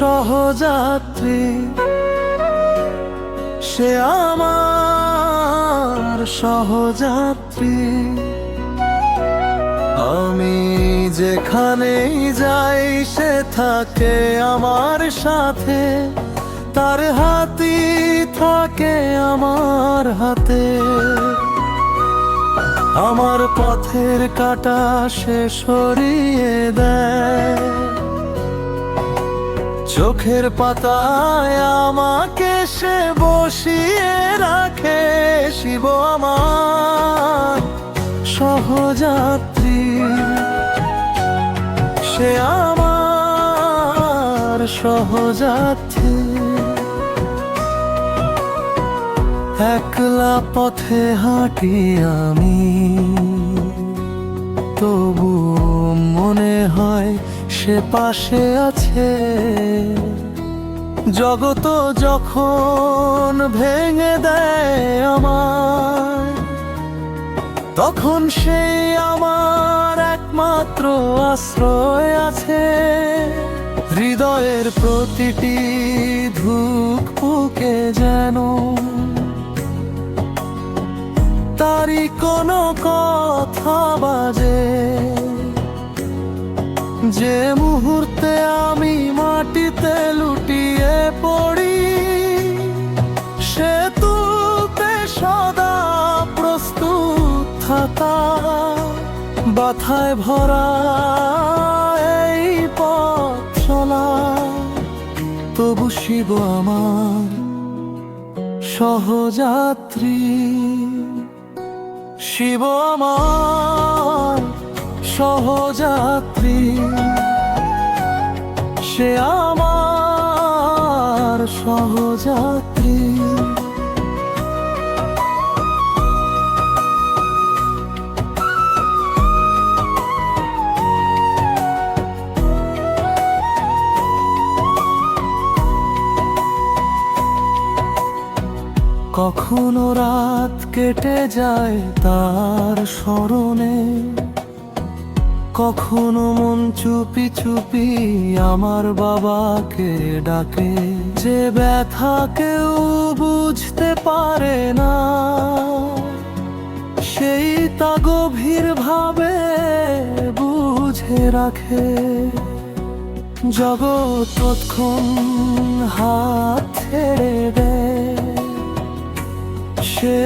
সহযাত্রী, সে আমার সহযাত্রী। আমি যেখানেই যাই সে থাকে আমার সাথে, তার হাতই থাকে আমার হাতে। আমার পথের কাঁটা সে সরিয়ে দেয়, চোখের পাতায় আমাকে সে বসিয়ে রাখে। শিব আমার সহযাত্রী, সে আমার সহযাত্রী। একলা পথে হাঁটি আমি, তবু মনে হয় সে পাশে আছে। জগত যখন ভেঙে দেয় আমার, তখন সে আমার একমাত্র আশ্রয় আছে। হৃদয়ের প্রতিটি ধুকপুকে যেন তারি কোনো কথা বাজে। যে মুহূর্তে আমি মাটিতে লুটিয়ে পড়ি, সে তুলতে সদা প্রস্তুত থাকা। ব্যথায় ভরা এই পথ চলা, তবু শিব আমার সহযাত্রী। শিব আমার সহযাত্রী, সে আমার সহযাত্রী। কখনো রাত কেটে যায় তার স্মরণে, কখনো মন চুপি চুপি আমার বাবাকে ডাকে। যে ব্যথা কেউ বুঝতে পারে না, সেই তা গভীর ভাবে বুঝে রাখে। জগৎ তৎক্ষণ হাত ছেড়ে দেয়, সে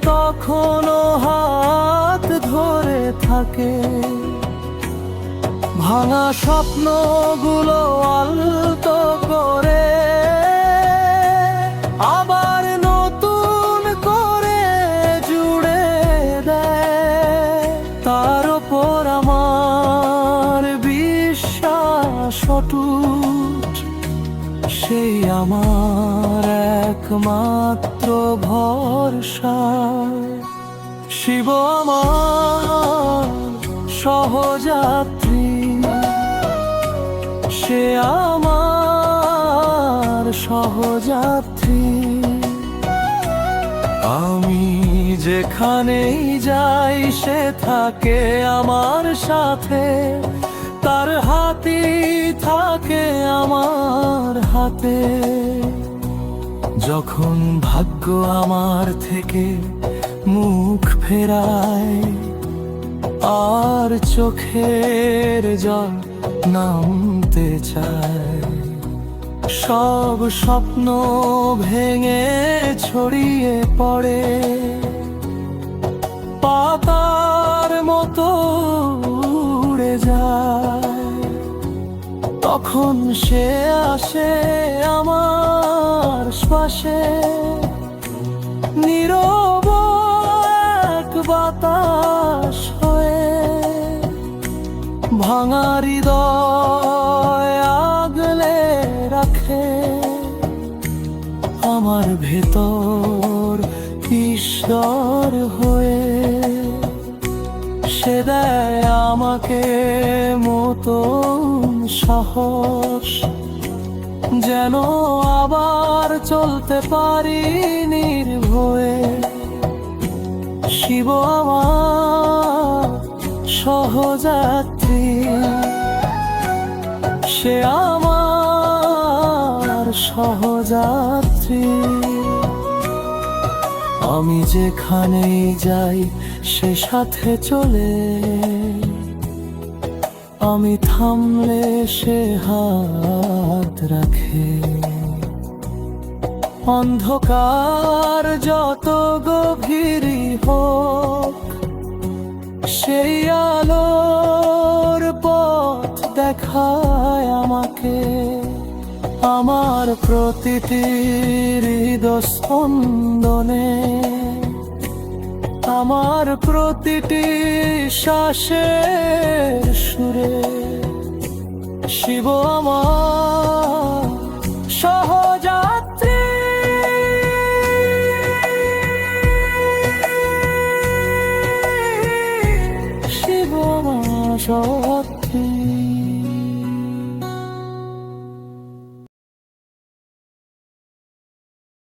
তখনও হাত ধরে থাকে। ভাঙা স্বপ্নগুলো আলতো করে আবার নতুন করে জুড়ে দেয়। তার উপর আমার বিশ্বাস অটুট, সেই আমার একমাত্র ভরসা। শিব আমার সহযাত্রী, সে আমার সহযাত্রী। আমি যেখানেই যাই সে থাকে আমার সাথে, তার হাতই থাকে আমার হাতে। যখন ভাগ্য আমার থেকে মুখ ফেরায়, আর চোখের জল নামতে চায়, সব স্বপ্ন ভেঙে ছড়িয়ে পড়ে পাতার মতো উড়ে যায়। তখন সে আসে আমার পাশে, নীরব এক বাতাস হয়ে। ভাঙা হৃদয় আগলে রাখে আমার ভেতর ঈশ্বর হয়ে। সে দেয় আমাকে মতন সাহস, যেন আবার চলতে পারি নির্ভয়ে। শিব আমার সহযাত্রী, সে আমার সহযাত্রী। আমি যেখানেই যাই সে সাথে চলে, আমি থামলে সে হাত রাখে। অন্ধকার যত গভীরই হোক, সেই আলোর পথ দেখায় আমাকে। আমার প্রতিটি হৃদস্পন্দনে, আমার প্রতিটি শ্বাসের সুরে, শিব আমার সহযাত্রী। শিব আমার সহযাত্রী।